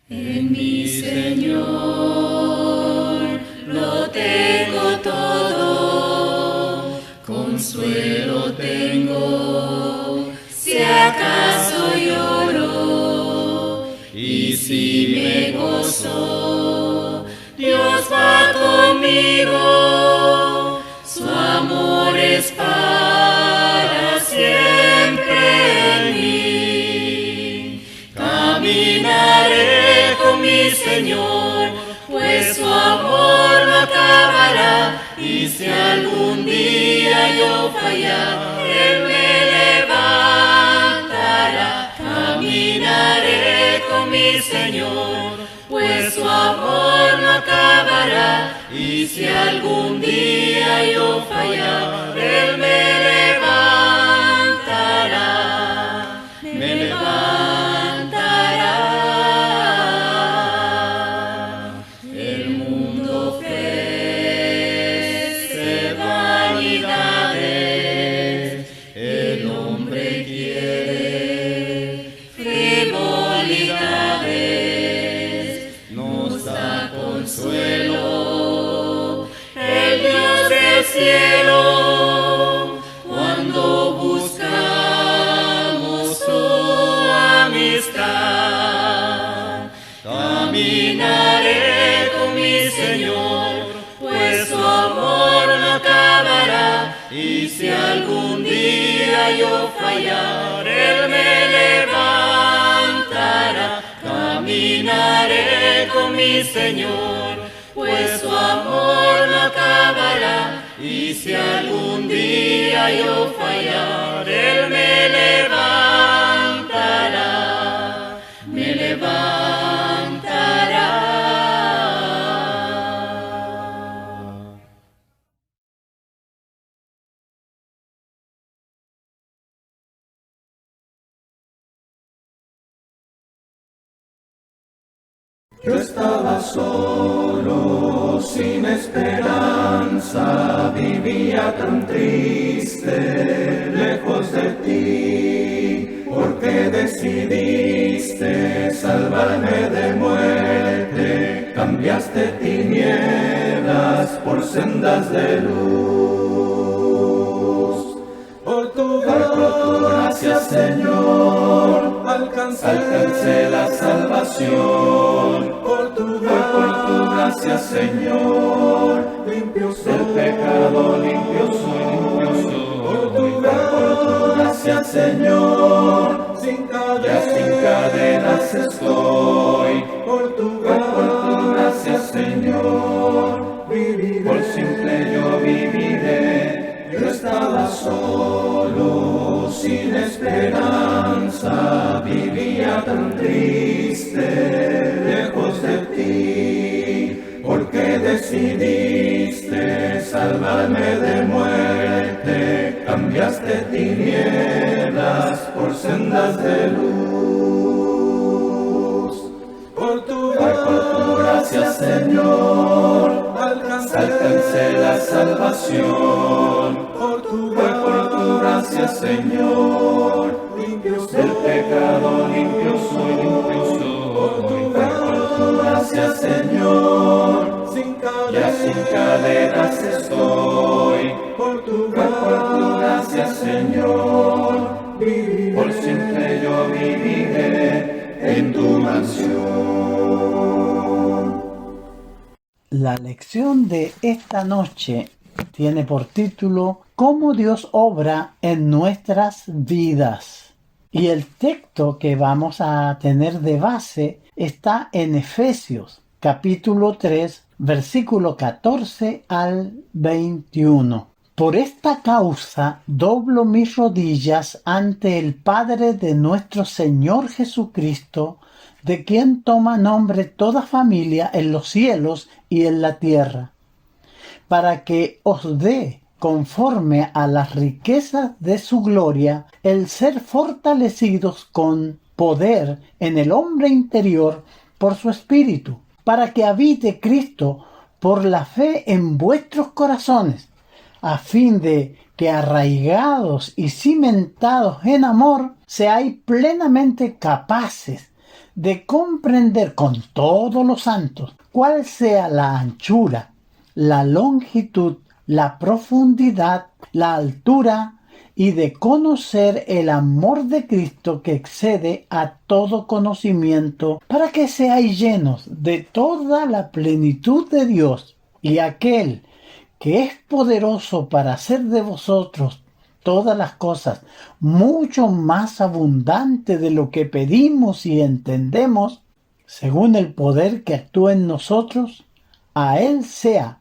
En mi Señor lo tengo todo, consuelo tengo, si acaso lloro, y si me gozo, Dios va conmigo, su amor es para siempre en mí. Caminaré con mi Señor, pues su amor no acabará, y si algún día yo fallar, Él me levantará. Caminaré con mi Señor, pues su amor no acabará, y si algún día yo fallar, Él me levantará, me levantará. El mundo ofrece vanidades, el hombre quiere frivolidades, nos da consuelo el Dios del cielo cuando buscamos su amistad. Caminaré con mi Señor, pues su amor no acabará, y si algún día yo fallar, Él me levantará. Caminaré con mi Señor, pues su amor no acabará, y si algún día yo fallar, Él me levantará, me levantará. Yo estaba solo, sin esperanza, vivía tan triste, lejos de ti, porque decidiste salvarme de muerte, cambiaste tinieblas por sendas de luz. Por tu gracia, Señor, alcancé la salvación. Por tu gracia, Señor, limpio soy. Del pecado limpio soy. Por tu gracia, Señor, sin cadenas estoy. Por tu gracia, Señor, viviré. Por simple yo viviré. Yo estaba solo, sin esperanza, vivía tan triste, lejos de ti, porque decidiste salvarme de muerte, cambiaste tinieblas por sendas de luz. Por tu gracia, Señor, alcancé la salvación. Por tu gracia, Señor, limpio soy. Del pecado limpio soy. Por tu gracia, Señor, sin cadenas estoy. Por tu gracia, Señor, viviré. Por siempre yo viviré en tu mansión. La lección de esta noche tiene por título ¿Cómo Dios obra en nuestras vidas? Y el texto que vamos a tener de base está en Efesios, capítulo 3, versículo 14 al 21. Por esta causa doblo mis rodillas ante el Padre de nuestro Señor Jesucristo, de quien toma nombre toda familia en los cielos y en la tierra, para que os dé, conforme a las riquezas de su gloria, el ser fortalecidos con poder en el hombre interior por su Espíritu, para que habite Cristo por la fe en vuestros corazones, a fin de que arraigados y cimentados en amor, seáis plenamente capaces de comprender con todos los santos cuál sea la anchura, la longitud, la profundidad, la altura, y de conocer el amor de Cristo que excede a todo conocimiento, para que seáis llenos de toda la plenitud de Dios. Y aquel que es poderoso para hacer de vosotros todas las cosas mucho más abundante de lo que pedimos y entendemos, según el poder que actúa en nosotros, a Él sea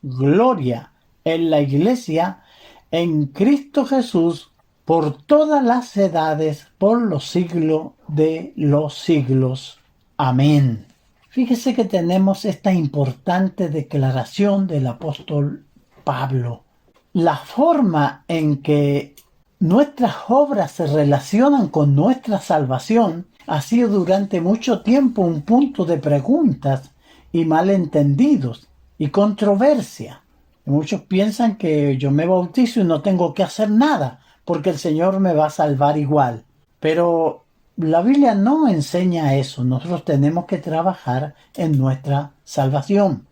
gloria en la Iglesia, en Cristo Jesús, por todas las edades, por los siglos de los siglos. Amén. Fíjese que tenemos esta importante declaración del apóstol Pablo. La forma en que nuestras obras se relacionan con nuestra salvación ha sido durante mucho tiempo un punto de preguntas y malentendidos y controversia. Muchos piensan que yo me bautizo y no tengo que hacer nada, porque el Señor me va a salvar igual. Pero la Biblia no enseña eso. Nosotros tenemos que trabajar en nuestra salvación.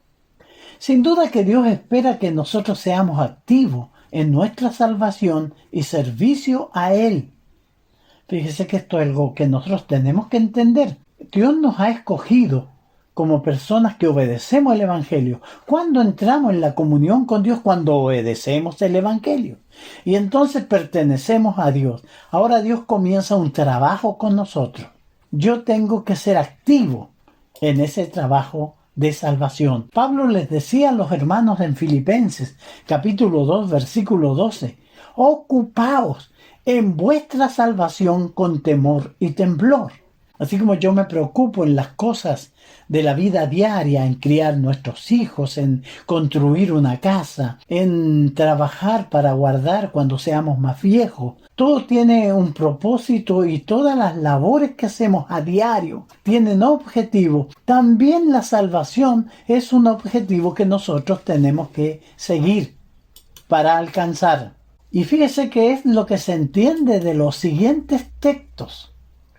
Sin duda que Dios espera que nosotros seamos activos en nuestra salvación y servicio a Él. Fíjese que esto es algo que nosotros tenemos que entender. Dios nos ha escogido como personas que obedecemos el Evangelio. Cuando entramos en la comunión con Dios, cuando obedecemos el Evangelio. Y entonces pertenecemos a Dios. Ahora Dios comienza un trabajo con nosotros. Yo tengo que ser activo en ese trabajo de salvación. Pablo les decía a los hermanos en Filipenses, capítulo 2, versículo 12, ocupaos en vuestra salvación con temor y temblor. Así como yo me preocupo en las cosas de la vida diaria, en criar nuestros hijos, en construir una casa, en trabajar para guardar cuando seamos más viejos. Todo tiene un propósito y todas las labores que hacemos a diario tienen objetivo. También la salvación es un objetivo que nosotros tenemos que seguir para alcanzar. Y fíjese que es lo que se entiende de los siguientes textos.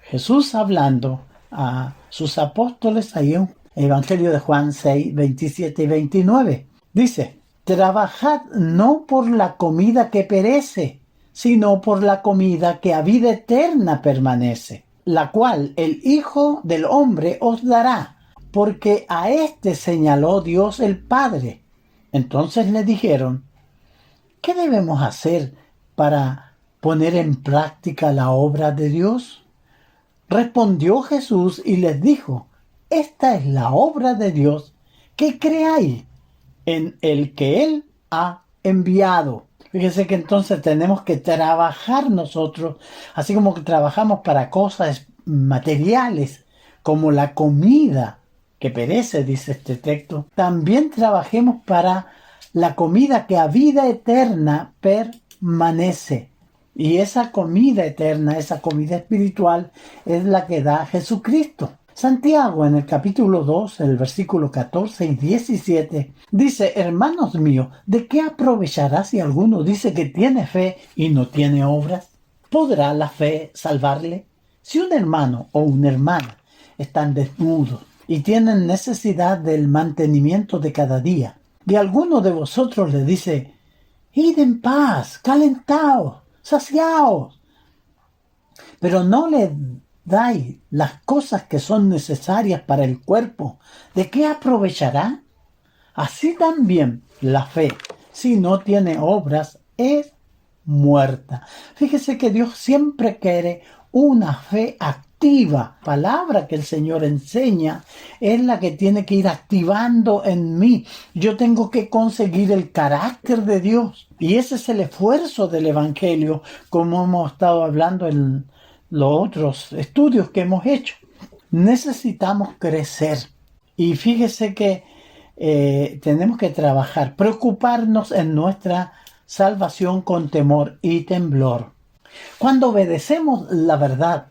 Jesús hablando a sus apóstoles ahí en el Evangelio de Juan 6, 27 y 29. Dice, trabajad no por la comida que perece, sino por la comida que a vida eterna permanece, la cual el Hijo del Hombre os dará, porque a éste señaló Dios el Padre. Entonces le dijeron, ¿qué debemos hacer para poner en práctica la obra de Dios? Respondió Jesús y les dijo, esta es la obra de Dios, que creáis en el que Él ha enviado. Fíjese que entonces tenemos que trabajar nosotros, así como que trabajamos para cosas materiales, como la comida que perece, dice este texto. También trabajemos para la comida que a vida eterna permanece. Y esa comida eterna, esa comida espiritual, es la que da Jesucristo. Santiago, en el capítulo 2, el versículo 14 y 17, dice, hermanos míos, ¿de qué aprovechará si alguno dice que tiene fe y no tiene obras? ¿Podrá la fe salvarle? Si un hermano o una hermana están desnudos y tienen necesidad del mantenimiento de cada día, y alguno de vosotros le dice, id en paz, calentaos, saciaos, pero no le dais las cosas que son necesarias para el cuerpo, ¿de qué aprovechará? Así también la fe, si no tiene obras, es muerta. Fíjese que Dios siempre quiere una fe activa. La palabra que el Señor enseña es la que tiene que ir activando en mí. Yo tengo que conseguir el carácter de Dios. Y ese es el esfuerzo del Evangelio, como hemos estado hablando en los otros estudios que hemos hecho. Necesitamos crecer. Y fíjese que tenemos que trabajar, preocuparnos en nuestra salvación con temor y temblor. Cuando obedecemos la verdad,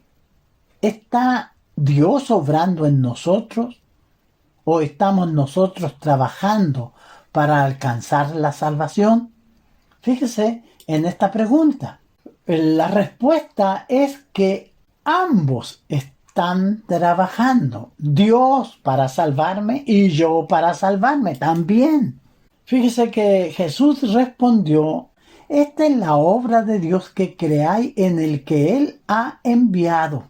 ¿está Dios obrando en nosotros? ¿O estamos nosotros trabajando para alcanzar la salvación? Fíjese en esta pregunta. La respuesta es que ambos están trabajando. Dios para salvarme y yo para salvarme también. Fíjese que Jesús respondió: esta es la obra de Dios, que creáis en el que Él ha enviado.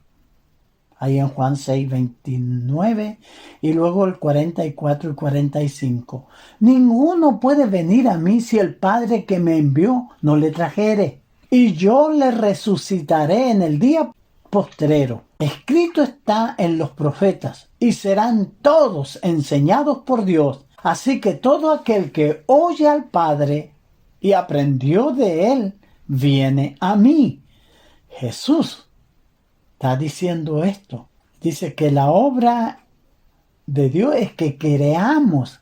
Ahí en Juan 6, 29 y luego el 44 y 45. Ninguno puede venir a mí si el Padre que me envió no le trajere, y yo le resucitaré en el día postrero. Escrito está en los profetas, y serán todos enseñados por Dios. Así que todo aquel que oye al Padre y aprendió de Él, viene a mí. Jesús está diciendo esto. Dice que la obra de Dios es que creamos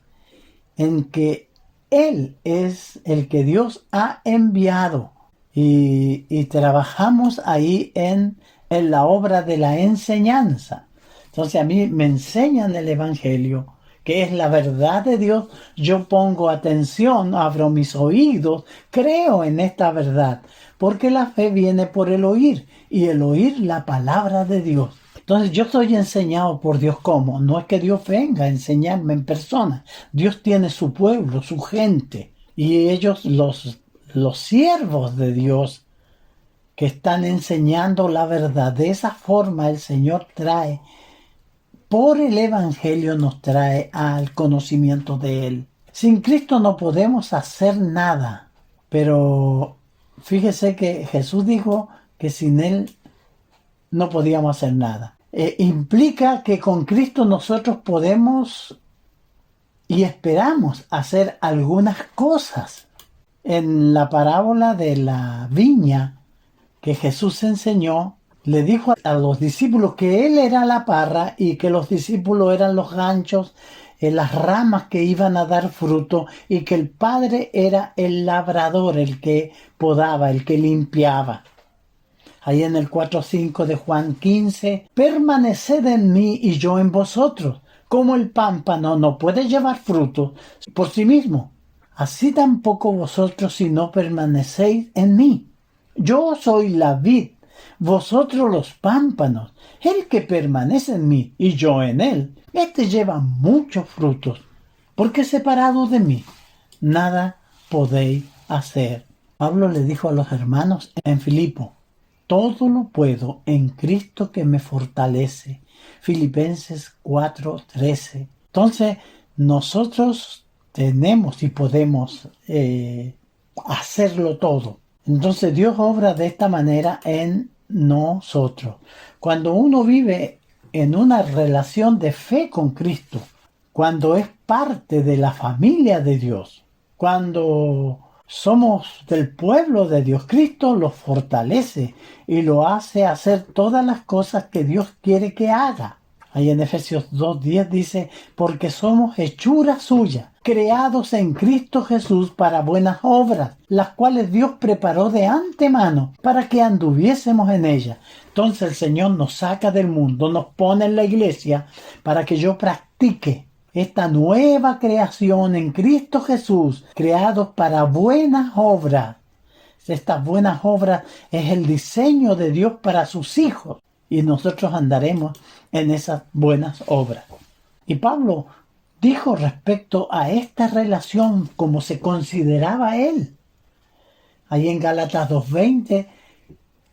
en que Él es el que Dios ha enviado. Y trabajamos ahí en la obra de la enseñanza. Entonces a mí me enseñan el Evangelio, que es la verdad de Dios. Yo pongo atención, abro mis oídos, creo en esta verdad, porque la fe viene por el oír, y el oír la palabra de Dios. Entonces yo soy enseñado por Dios. ¿Cómo? No es que Dios venga a enseñarme en persona. Dios tiene su pueblo, su gente, y ellos, los siervos de Dios, que están enseñando la verdad. De esa forma el Señor trae, por el Evangelio nos trae al conocimiento de Él. Sin Cristo no podemos hacer nada. Pero fíjese que Jesús dijo que sin Él no podíamos hacer nada. Implica que con Cristo nosotros podemos y esperamos hacer algunas cosas. En la parábola de la viña que Jesús enseñó, le dijo a los discípulos que Él era la parra y que los discípulos eran los ganchos, las ramas que iban a dar fruto, y que el Padre era el labrador, el que podaba, el que limpiaba. Ahí en el 4:5 de Juan 15, permaneced en mí y yo en vosotros. Como el pámpano no puede llevar fruto por sí mismo, así tampoco vosotros si no permanecéis en mí. Yo soy la vid, vosotros los pámpanos. El que permanece en mí y yo en él, este lleva muchos frutos, porque separado de mí nada podéis hacer. Pablo le dijo a los hermanos en Filipo: todo lo puedo en Cristo que me fortalece. Filipenses 4:13. Entonces nosotros tenemos y podemos hacerlo todo. Entonces Dios obra de esta manera en nosotros. Cuando uno vive en una relación de fe con Cristo, cuando es parte de la familia de Dios, cuando somos del pueblo de Dios, Cristo lo fortalece y lo hace hacer todas las cosas que Dios quiere que haga. Ahí en Efesios 2:10 dice: porque somos hechura suya, creados en Cristo Jesús para buenas obras, las cuales Dios preparó de antemano para que anduviésemos en ellas. Entonces el Señor nos saca del mundo, nos pone en la iglesia para que yo practique esta nueva creación en Cristo Jesús, creados para buenas obras. Estas buenas obras es el diseño de Dios para sus hijos, y nosotros andaremos en esas buenas obras. Y Pablo dijo respecto a esta relación como se consideraba él. Ahí en Gálatas 2:20,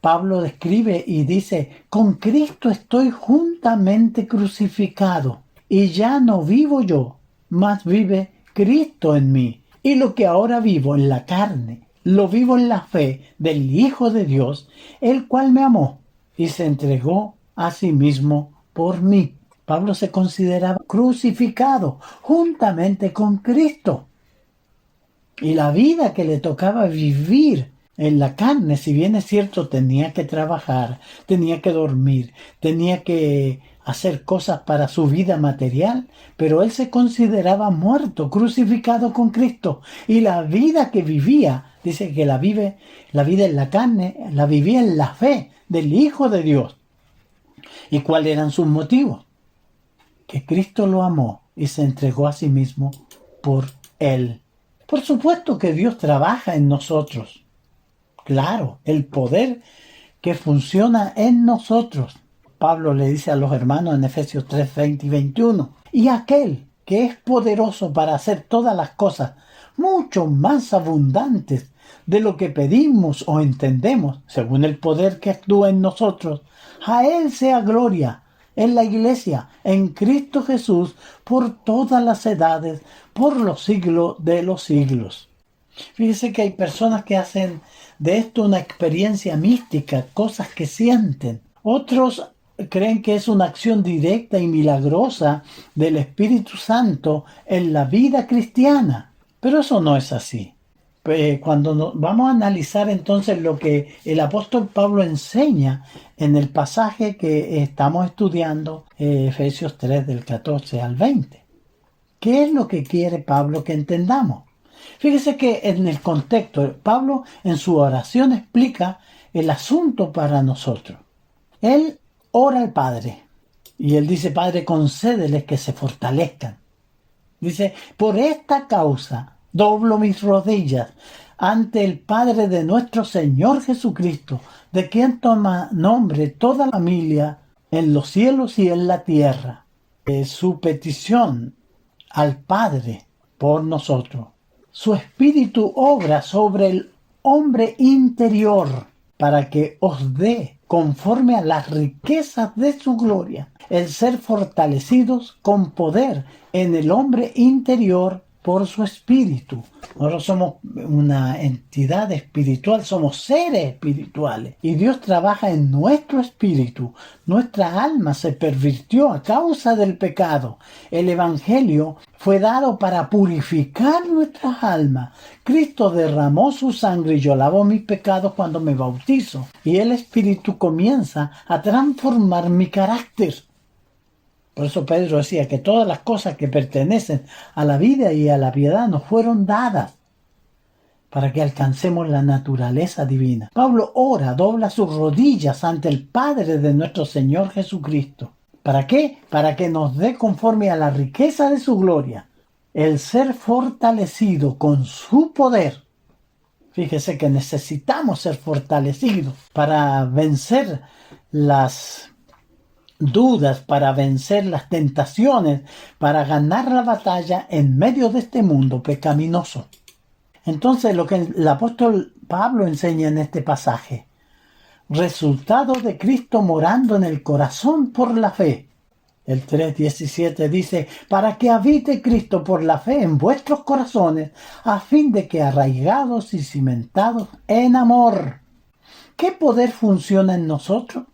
Pablo describe y dice: con Cristo estoy juntamente crucificado, y ya no vivo yo, mas vive Cristo en mí. Y lo que ahora vivo en la carne, lo vivo en la fe del Hijo de Dios, el cual me amó y se entregó a sí mismo por mí. Pablo se consideraba crucificado juntamente con Cristo. Y la vida que le tocaba vivir en la carne, si bien es cierto, tenía que trabajar, tenía que dormir, tenía que hacer cosas para su vida material, pero él se consideraba muerto, crucificado con Cristo. Y la vida que vivía, dice que la vida en la carne, la vivía en la fe del Hijo de Dios. ¿Y cuáles eran sus motivos? Que Cristo lo amó y se entregó a sí mismo por él. Por supuesto que Dios trabaja en nosotros. Claro, el poder que funciona en nosotros. Pablo le dice a los hermanos en Efesios 3, 20 y 21. Y aquel que es poderoso para hacer todas las cosas mucho más abundantes de lo que pedimos o entendemos, según el poder que actúa en nosotros, a Él sea gloria en la Iglesia, en Cristo Jesús, por todas las edades, por los siglos de los siglos. Fíjese que hay personas que hacen de esto una experiencia mística, cosas que sienten. Otros creen que es una acción directa y milagrosa del Espíritu Santo en la vida cristiana. Pero eso no es así. Cuando vamos a analizar entonces lo que el apóstol Pablo enseña en el pasaje que estamos estudiando, Efesios 3 del 14 al 20. ¿Qué es lo que quiere Pablo que entendamos? Fíjese que en el contexto, Pablo en su oración explica el asunto para nosotros. Él ora al Padre y él dice: Padre, concédeles que se fortalezcan. Dice: por esta causa doblo mis rodillas ante el Padre de nuestro Señor Jesucristo, de quien toma nombre toda la familia en los cielos y en la tierra. Su petición al Padre por nosotros. Su espíritu obra sobre el hombre interior para que os dé, conforme a las riquezas de su gloria, el ser fortalecidos con poder en el hombre interior por su espíritu. Nosotros somos una entidad espiritual, somos seres espirituales y Dios trabaja en nuestro espíritu. Nuestra alma se pervirtió a causa del pecado. El Evangelio fue dado para purificar nuestras almas. Cristo derramó su sangre y yo lavo mis pecados cuando me bautizo, y el Espíritu comienza a transformar mi carácter. Por eso Pedro decía que todas las cosas que pertenecen a la vida y a la piedad nos fueron dadas para que alcancemos la naturaleza divina. Pablo ora, dobla sus rodillas ante el Padre de nuestro Señor Jesucristo. ¿Para qué? Para que nos dé, conforme a la riqueza de su gloria, el ser fortalecido con su poder. Fíjese que necesitamos ser fortalecidos para vencer las dudas, para vencer las tentaciones, para ganar la batalla en medio de este mundo pecaminoso. Entonces, lo que el apóstol Pablo enseña en este pasaje: resultado de Cristo morando en el corazón por la fe. El 3:17 dice: para que habite Cristo por la fe en vuestros corazones, a fin de que, arraigados y cimentados en amor. ¿Qué poder funciona en nosotros?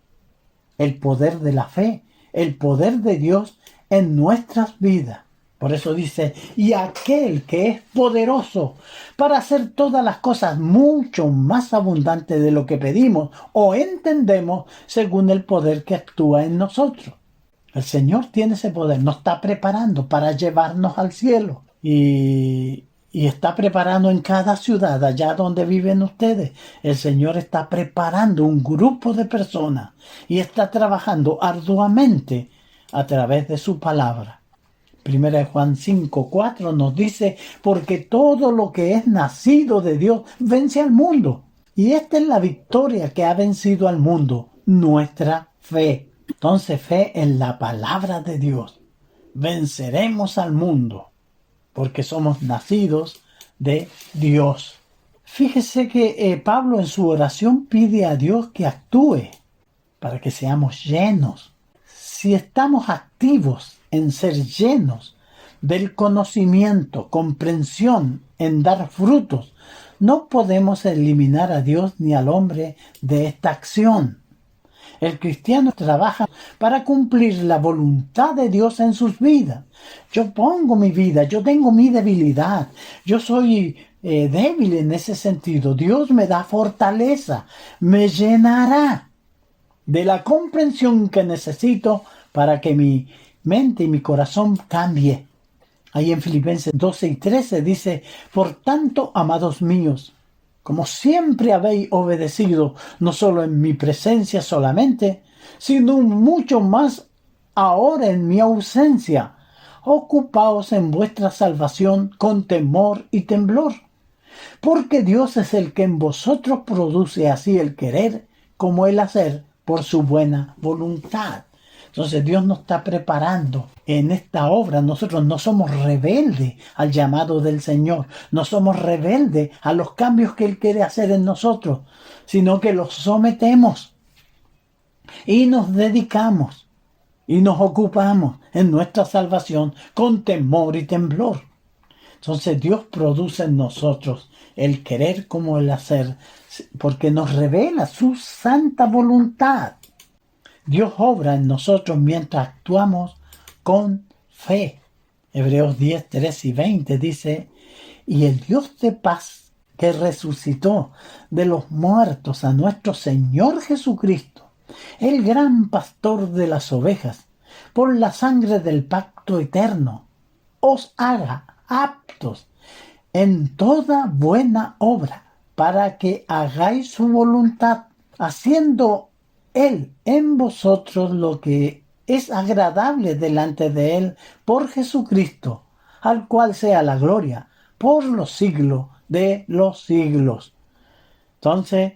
El poder de la fe, el poder de Dios en nuestras vidas. Por eso dice: y aquel que es poderoso para hacer todas las cosas mucho más abundantes de lo que pedimos o entendemos, según el poder que actúa en nosotros. El Señor tiene ese poder, nos está preparando para llevarnos al cielo. Y está preparando en cada ciudad, allá donde viven ustedes. El Señor está preparando un grupo de personas y está trabajando arduamente a través de su palabra. Primera de Juan 5:4 nos dice: porque todo lo que es nacido de Dios vence al mundo. Y esta es la victoria que ha vencido al mundo, nuestra fe. Entonces, fe en la palabra de Dios. Venceremos al mundo, porque somos nacidos de Dios. Fíjese que Pablo en su oración pide a Dios que actúe para que seamos llenos. Si estamos activos en ser llenos del conocimiento, comprensión, en dar frutos, no podemos eliminar a Dios ni al hombre de esta acción. El cristiano trabaja para cumplir la voluntad de Dios en sus vidas. Yo pongo mi vida, yo tengo mi debilidad, yo soy débil en ese sentido. Dios me da fortaleza, me llenará de la comprensión que necesito para que mi mente y mi corazón cambie. Ahí en Filipenses 12:13 dice: por tanto, amados míos, como siempre habéis obedecido, no solo en mi presencia solamente, sino mucho más ahora en mi ausencia, ocupaos en vuestra salvación con temor y temblor, porque Dios es el que en vosotros produce así el querer como el hacer por su buena voluntad. Entonces Dios nos está preparando en esta obra. Nosotros no somos rebeldes al llamado del Señor. No somos rebeldes a los cambios que Él quiere hacer en nosotros, sino que los sometemos y nos dedicamos y nos ocupamos en nuestra salvación con temor y temblor. Entonces Dios produce en nosotros el querer como el hacer, porque nos revela su santa voluntad. Dios obra en nosotros mientras actuamos con fe. Hebreos 10, 3 y 20 dice: y el Dios de paz que resucitó de los muertos a nuestro Señor Jesucristo, el gran pastor de las ovejas, por la sangre del pacto eterno, os haga aptos en toda buena obra, para que hagáis su voluntad, haciendo Él en vosotros lo que es agradable delante de Él por Jesucristo, al cual sea la gloria por los siglos de los siglos. Entonces,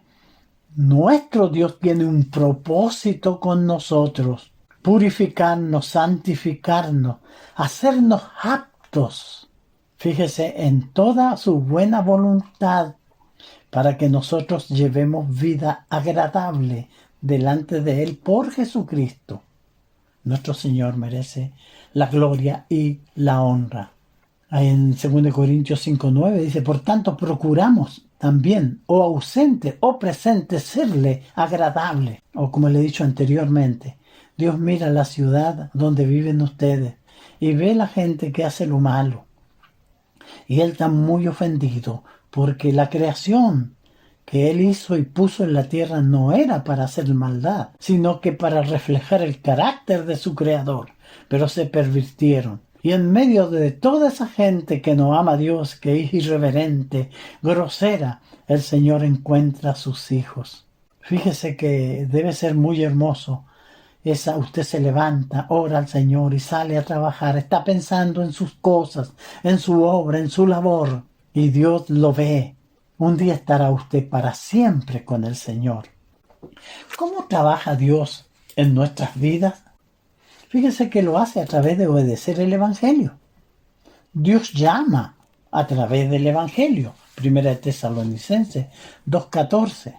nuestro Dios tiene un propósito con nosotros: purificarnos, santificarnos, hacernos aptos, fíjese, en toda su buena voluntad, para que nosotros llevemos vida agradable delante de Él por Jesucristo. Nuestro Señor merece la gloria y la honra. En 2 Corintios 5:9 dice: por tanto procuramos también, o ausente o presente, serle agradable. O como le he dicho anteriormente, Dios mira la ciudad donde viven ustedes y ve la gente que hace lo malo. Y Él está muy ofendido porque la creación que Él hizo y puso en la tierra no era para hacer maldad, sino que para reflejar el carácter de su Creador. Pero se pervirtieron. Y en medio de toda esa gente que no ama a Dios, que es irreverente, grosera, el Señor encuentra a sus hijos. Fíjese que debe ser muy hermoso. Usted se levanta, ora al Señor y sale a trabajar. Está pensando en sus cosas, en su obra, en su labor. Y Dios lo ve. Un día estará usted para siempre con el Señor. ¿Cómo trabaja Dios en nuestras vidas? Fíjese que lo hace a través de obedecer el Evangelio. Dios llama a través del Evangelio. 1 Tesalonicenses 2:14.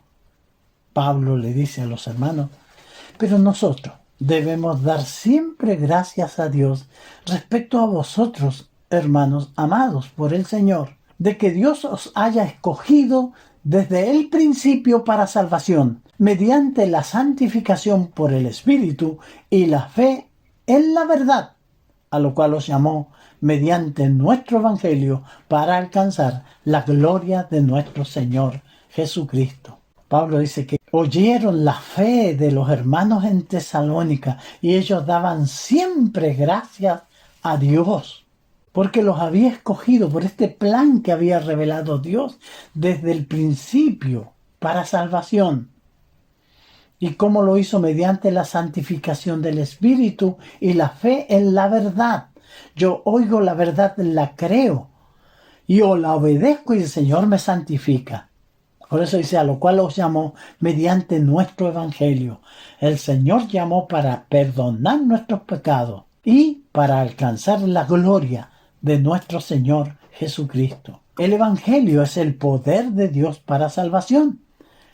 Pablo le dice a los hermanos: pero nosotros debemos dar siempre gracias a Dios respecto a vosotros, hermanos amados por el Señor, de que Dios os haya escogido desde el principio para salvación, mediante la santificación por el Espíritu y la fe en la verdad, a lo cual os llamó mediante nuestro Evangelio para alcanzar la gloria de nuestro Señor Jesucristo. Pablo dice que oyeron la fe de los hermanos en Tesalónica y ellos daban siempre gracias a Dios, porque los había escogido por este plan que había revelado Dios desde el principio para salvación. ¿Y cómo lo hizo? Mediante la santificación del Espíritu y la fe en la verdad. Yo oigo la verdad, la creo, y o la obedezco y el Señor me santifica. Por eso dice: a lo cual os llamó mediante nuestro Evangelio. El Señor llamó para perdonar nuestros pecados y para alcanzar la gloria de nuestro Señor Jesucristo. El Evangelio es el poder de Dios para salvación.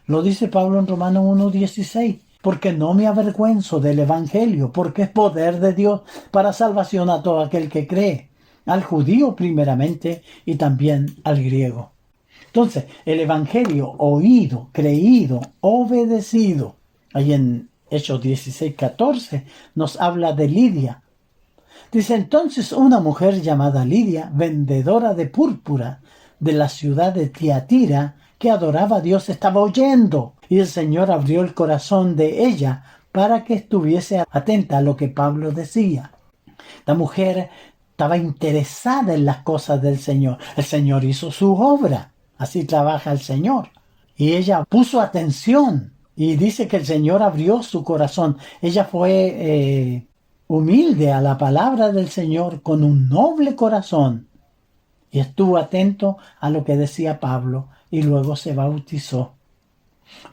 Lo dice Pablo en Romanos 1:16. Porque no me avergüenzo del Evangelio, porque es poder de Dios para salvación a todo aquel que cree, al judío primeramente y también al griego. Entonces, el Evangelio oído, creído, obedecido. Ahí en Hechos 16:14 nos habla de Lidia. Dice: entonces una mujer llamada Lidia, vendedora de púrpura de la ciudad de Tiatira, que adoraba a Dios, estaba oyendo, y el Señor abrió el corazón de ella para que estuviese atenta a lo que Pablo decía. La mujer estaba interesada en las cosas del Señor. El Señor hizo su obra. Así trabaja el Señor. Y ella puso atención. Y dice que el Señor abrió su corazón. Ella fue humilde a la palabra del Señor con un noble corazón. Y estuvo atento a lo que decía Pablo. Y luego se bautizó.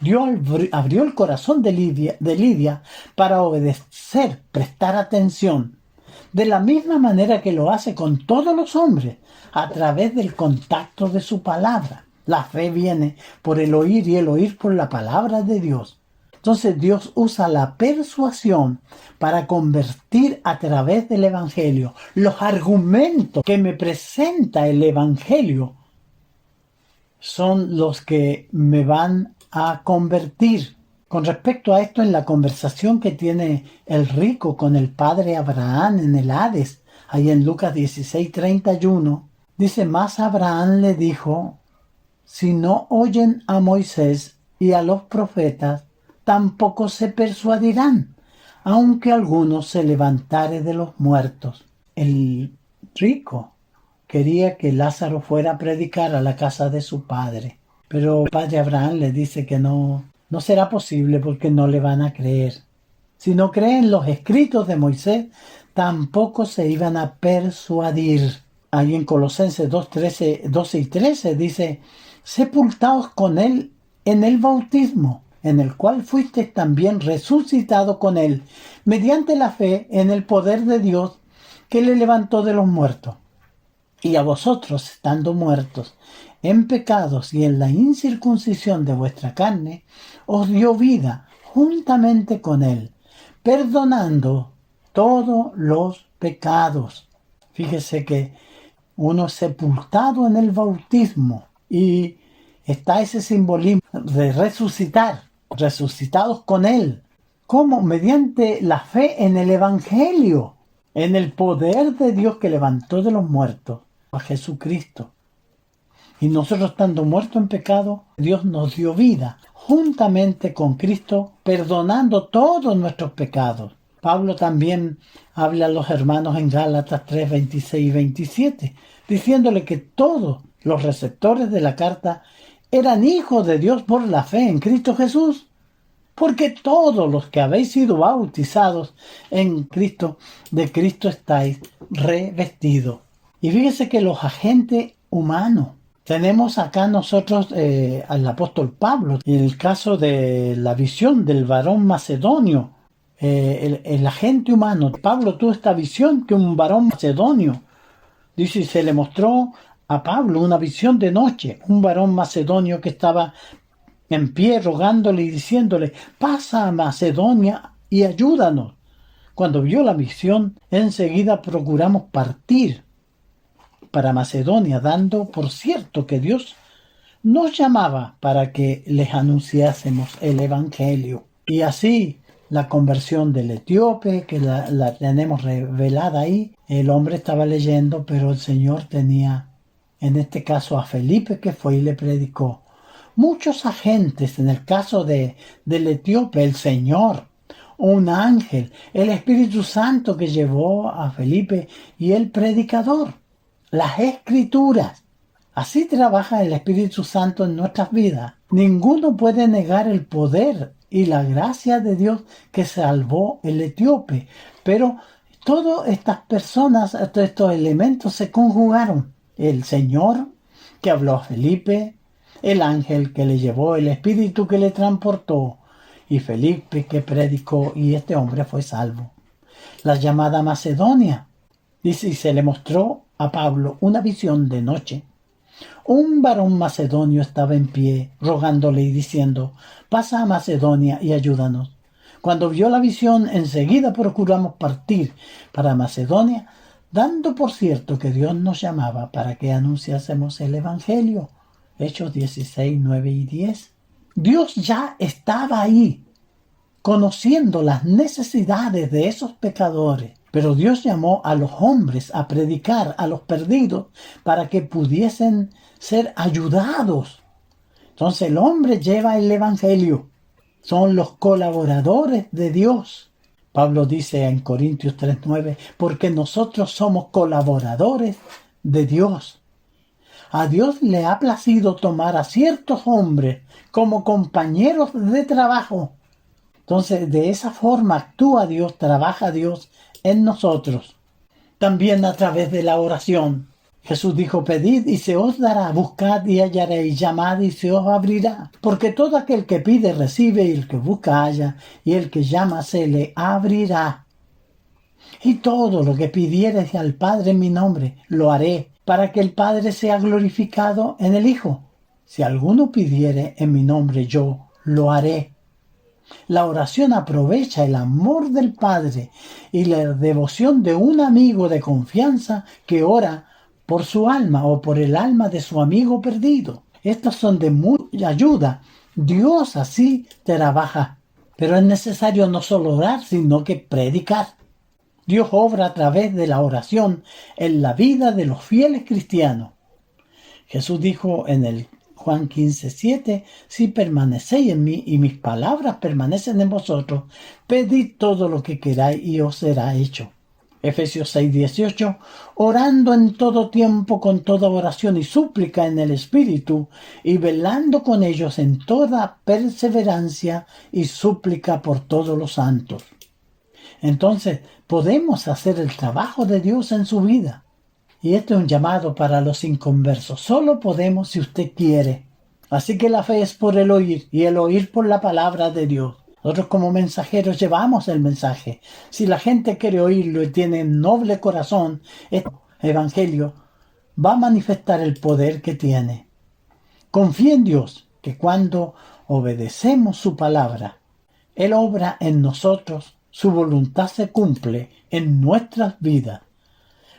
Dios abrió el corazón de Lidia para obedecer, prestar atención, de la misma manera que lo hace con todos los hombres, a través del contacto de su palabra. La fe viene por el oír y el oír por la palabra de Dios. Entonces Dios usa la persuasión para convertir a través del Evangelio. Los argumentos que me presenta el Evangelio son los que me van a convertir. Con respecto a esto, en la conversación que tiene el rico con el padre Abraham en el Hades, ahí en Lucas 16:31, dice: más Abraham le dijo: si no oyen a Moisés y a los profetas, tampoco se persuadirán, aunque alguno se levantare de los muertos. El rico quería que Lázaro fuera a predicar a la casa de su padre, pero el padre Abraham le dice que no será posible porque no le van a creer. Si no creen los escritos de Moisés, tampoco se iban a persuadir. Ahí en Colosenses 12 y 13 dice: sepultaos con él en el bautismo, en el cual fuiste también resucitado con él, mediante la fe en el poder de Dios que le levantó de los muertos. Y a vosotros, estando muertos en pecados y en la incircuncisión de vuestra carne, os dio vida juntamente con él, perdonando todos los pecados. Fíjese que uno es sepultado en el bautismo y está ese simbolismo de resucitar, resucitados con él. ¿Cómo? Mediante la fe en el Evangelio, en el poder de Dios que levantó de los muertos a Jesucristo. Y nosotros, estando muertos en pecado, Dios nos dio vida juntamente con Cristo, perdonando todos nuestros pecados. Pablo también habla a los hermanos en Gálatas 3, 26 y 27, diciéndole que todos los receptores de la carta eran hijos de Dios por la fe en Cristo Jesús. Porque todos los que habéis sido bautizados en Cristo, de Cristo estáis revestidos. Y fíjese que los agentes humanos, tenemos acá nosotros al apóstol Pablo, en el caso de la visión del varón macedonio, el agente humano. Pablo tuvo esta visión que un varón macedonio, dice, y se le mostró a Pablo una visión de noche, un varón macedonio que estaba en pie rogándole y diciéndole: pasa a Macedonia y ayúdanos. Cuando vio la visión, enseguida procuramos partir para Macedonia, dando por cierto que Dios nos llamaba para que les anunciásemos el Evangelio. Y así la conversión del etíope, que la tenemos revelada ahí, el hombre estaba leyendo, pero el Señor tenía, en este caso, a Felipe, que fue y le predicó. Muchos agentes, en el caso del etíope, el Señor, un ángel, el Espíritu Santo que llevó a Felipe y el predicador, las Escrituras. Así trabaja el Espíritu Santo en nuestras vidas. Ninguno puede negar el poder y la gracia de Dios que salvó el etíope. Pero todas estas personas, todos estos elementos se conjugaron. El Señor que habló a Felipe, el ángel que le llevó, el Espíritu que le transportó, y Felipe que predicó, y este hombre fue salvo. La llamada Macedonia, dice, y se le mostró a Pablo una visión de noche. Un varón macedonio estaba en pie, rogándole y diciendo: pasa a Macedonia y ayúdanos. Cuando vio la visión, enseguida procuramos partir para Macedonia, dando por cierto que Dios nos llamaba para que anunciásemos el Evangelio. Hechos 16, 9 y 10. Dios ya estaba ahí, conociendo las necesidades de esos pecadores. Pero Dios llamó a los hombres a predicar a los perdidos para que pudiesen ser ayudados. Entonces el hombre lleva el Evangelio. Son los colaboradores de Dios. Pablo dice en Corintios 3:9, porque nosotros somos colaboradores de Dios. A Dios le ha placido tomar a ciertos hombres como compañeros de trabajo. Entonces, de esa forma actúa Dios, trabaja Dios en nosotros. También a través de la oración. Jesús dijo, pedid y se os dará, buscad y hallaréis, llamad y se os abrirá. Porque todo aquel que pide recibe, y el que busca halla, y el que llama se le abrirá. Y todo lo que pidiereis al Padre en mi nombre, lo haré, para que el Padre sea glorificado en el Hijo. Si alguno pidiere en mi nombre, yo lo haré. La oración aprovecha el amor del Padre y la devoción de un amigo de confianza que ora por su alma o por el alma de su amigo perdido. Estas son de mucha ayuda. Dios así trabaja. Pero es necesario no solo orar, sino que predicar. Dios obra a través de la oración en la vida de los fieles cristianos. Jesús dijo en el Juan 15:7, si permanecéis en mí y mis palabras permanecen en vosotros, pedid todo lo que queráis y os será hecho. Efesios 6:18, orando en todo tiempo con toda oración y súplica en el Espíritu, y velando con ellos en toda perseverancia y súplica por todos los santos. Entonces, podemos hacer el trabajo de Dios en su vida. Y este es un llamado para los inconversos. Solo podemos si usted quiere. Así que la fe es por el oír y el oír por la palabra de Dios. Nosotros como mensajeros llevamos el mensaje. Si la gente quiere oírlo y tiene noble corazón, este evangelio va a manifestar el poder que tiene. Confía en Dios, que cuando obedecemos su palabra, Él obra en nosotros, su voluntad se cumple en nuestras vidas.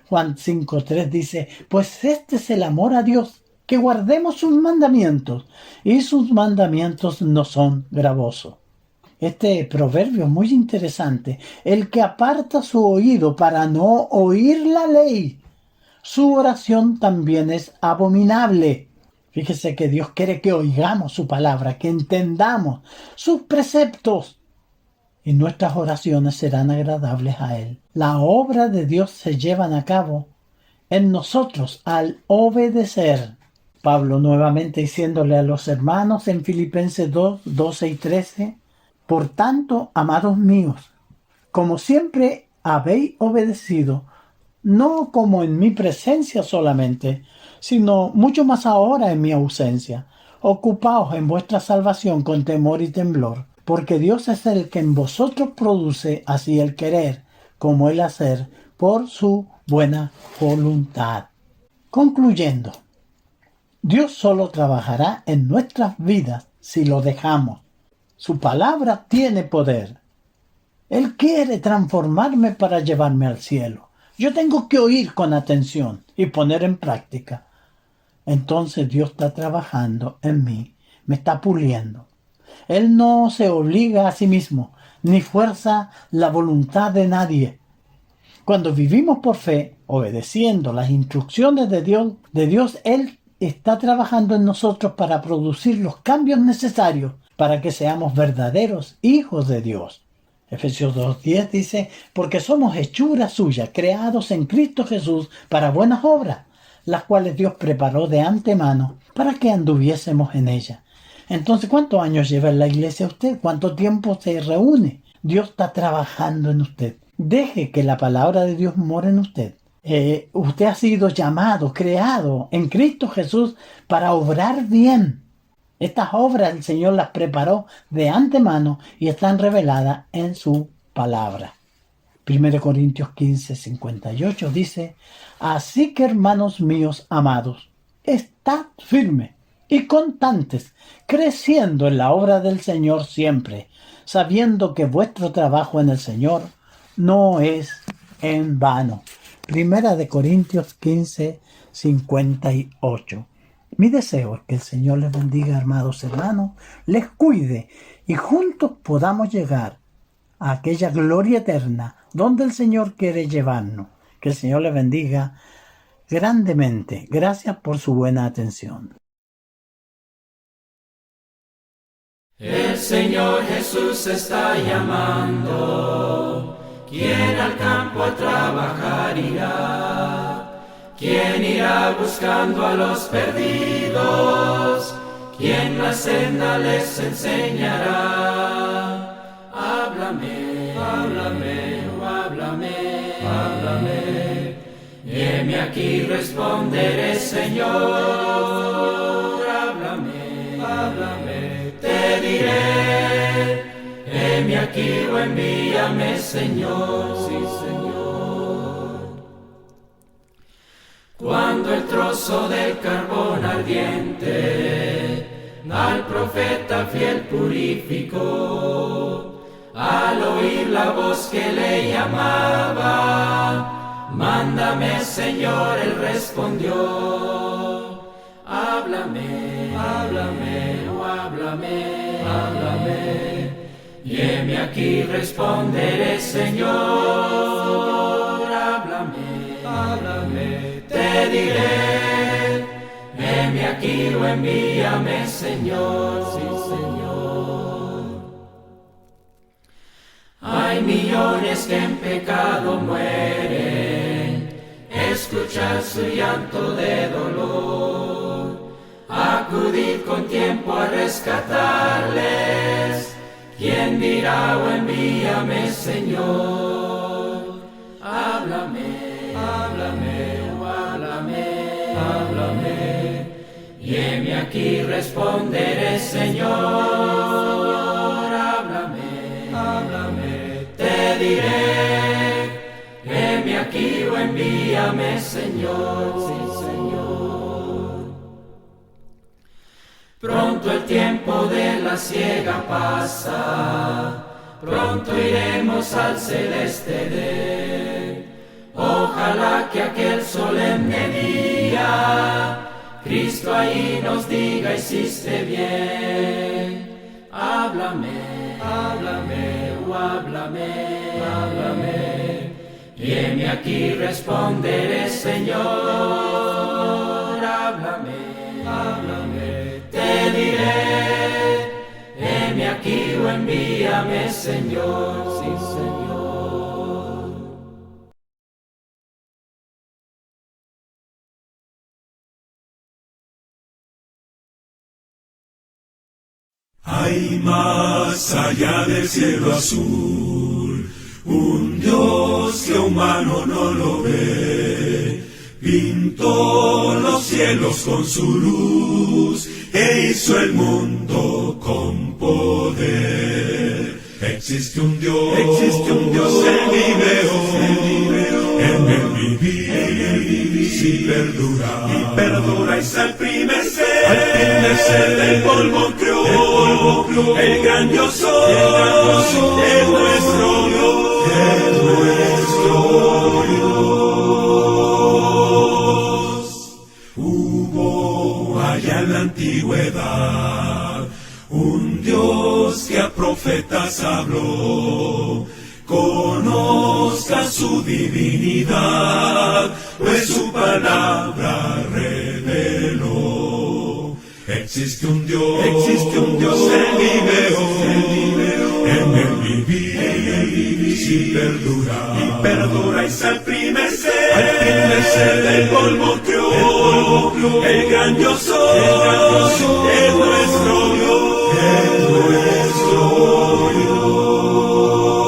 Juan 5:3 dice, pues este es el amor a Dios, que guardemos sus mandamientos, y sus mandamientos no son gravosos. Este proverbio es muy interesante. El que aparta su oído para no oír la ley, su oración también es abominable. Fíjese que Dios quiere que oigamos su palabra, que entendamos sus preceptos, y nuestras oraciones serán agradables a Él. La obra de Dios se lleva a cabo en nosotros al obedecer. Pablo nuevamente diciéndole a los hermanos en Filipenses 2:12 y 13, por tanto, amados míos, como siempre habéis obedecido, no como en mi presencia solamente, sino mucho más ahora en mi ausencia, ocupaos en vuestra salvación con temor y temblor, porque Dios es el que en vosotros produce así el querer como el hacer por su buena voluntad. Concluyendo, Dios solo trabajará en nuestras vidas si lo dejamos. Su palabra tiene poder. Él quiere transformarme para llevarme al cielo. Yo tengo que oír con atención y poner en práctica. Entonces Dios está trabajando en mí, me está puliendo. Él no se obliga a sí mismo, ni fuerza la voluntad de nadie. Cuando vivimos por fe, obedeciendo las instrucciones de Dios, Él está trabajando en nosotros para producir los cambios necesarios para que seamos verdaderos hijos de Dios. Efesios 2:10 dice, porque somos hechura suya, creados en Cristo Jesús para buenas obras, las cuales Dios preparó de antemano para que anduviésemos en ellas. Entonces, ¿cuántos años lleva en la iglesia usted? ¿Cuánto tiempo se reúne? Dios está trabajando en usted. Deje que la palabra de Dios more en usted. Usted ha sido llamado, creado en Cristo Jesús para obrar bien. Estas obras el Señor las preparó de antemano y están reveladas en su palabra. 1 Corintios 15:58 dice, así que hermanos míos amados, estad firmes y constantes, creciendo en la obra del Señor siempre, sabiendo que vuestro trabajo en el Señor no es en vano. 1 Corintios 15:58. Mi deseo es que el Señor les bendiga, amados hermanos, les cuide y juntos podamos llegar a aquella gloria eterna donde el Señor quiere llevarnos. Que el Señor les bendiga grandemente. Gracias por su buena atención. El Señor Jesús está llamando. ¿Quién al campo a trabajar irá? ¿Quién irá buscando a los perdidos? ¿Quién la senda les enseñará? Háblame, háblame, háblame, háblame. Heme aquí, responderé, Señor, háblame, háblame, te diré, heme aquí o envíame, Señor, sí, Señor. Cuando el trozo del carbón ardiente al profeta fiel purificó, al oír la voz que le llamaba, mándame, Señor, él respondió, háblame, háblame, oh háblame, háblame, y heme aquí, responderé, Señor, háblame, háblame, te diré, heme aquí o envíame, Señor, sí, Señor. Hay millones que en pecado mueren, escuchar su llanto de dolor, acudid con tiempo a rescatarles, ¿quién dirá o envíame, Señor? Háblame, háblame, oh háblame, háblame, y heme aquí, responderé, Señor, háblame, háblame, te diré, heme aquí o envíame, Señor, sí, Señor. Pronto el tiempo de la siega pasa, pronto iremos al celeste Edén. Ojalá que aquel solemne día Cristo ahí nos diga, hiciste bien. Háblame, háblame, oh háblame, háblame, y heme aquí, responderé, Señor, háblame, háblame, te diré, heme aquí o envíame, Señor, sí, Señor. Hay más allá del cielo azul, un Dios que humano no lo ve. Pintó los cielos con su luz e hizo el mundo con poder. Existe un Dios en mi veo, en el vivir, si perdura, y perdura, y al primer ser del polvo creó, el gran yo soy, es nuestro Dios, es nuestro Dios. Hubo allá en la antigüedad un Dios que a profetas habló, conozca su divinidad, pues su palabra reveló. Existe un Dios en mi veo, en el vivir, si perdura, y perdura, y al primer ser del polvo creó, el gran yo soy, es nuestro Dios, es nuestro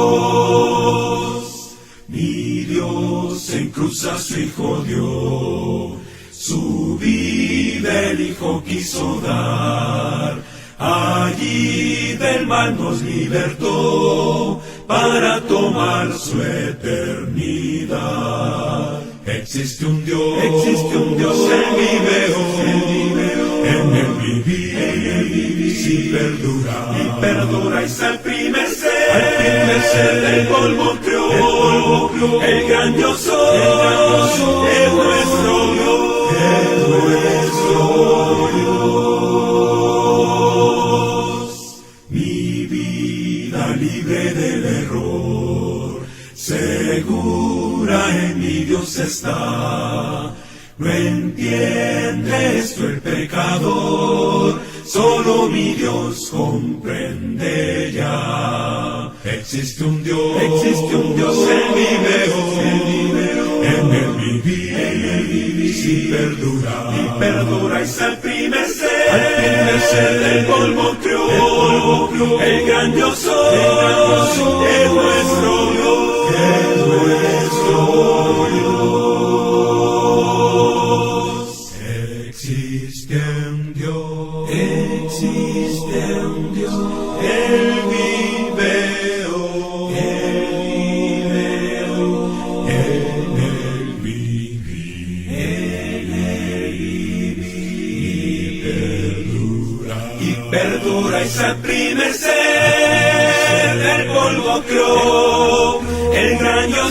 Dios. Mi Dios en cruz a su Hijo dio, su vida el Hijo quiso dar, allí del mal nos libertó, para tomar su eternidad. Existe un Dios en mi veo, en el vivir, si perdura, y perdura, y al primer ser del polvo creó, el gran yo soy, es nuestro Dios, es nuestro Dios. Mi vida libre del error, segura en mi Dios está. No entiende esto el pecador, solo mi Dios comprende ya. Existe un Dios en mi veo, en el vivir, si perdura, y perdura, y al primer ser del polvo creó, el gran yo soy, es nuestro Dios, es nuestro Dios. existe un Dios, Él vive hoy, en el vivir, y perdura y se primer ser del polvo creó, el gran yo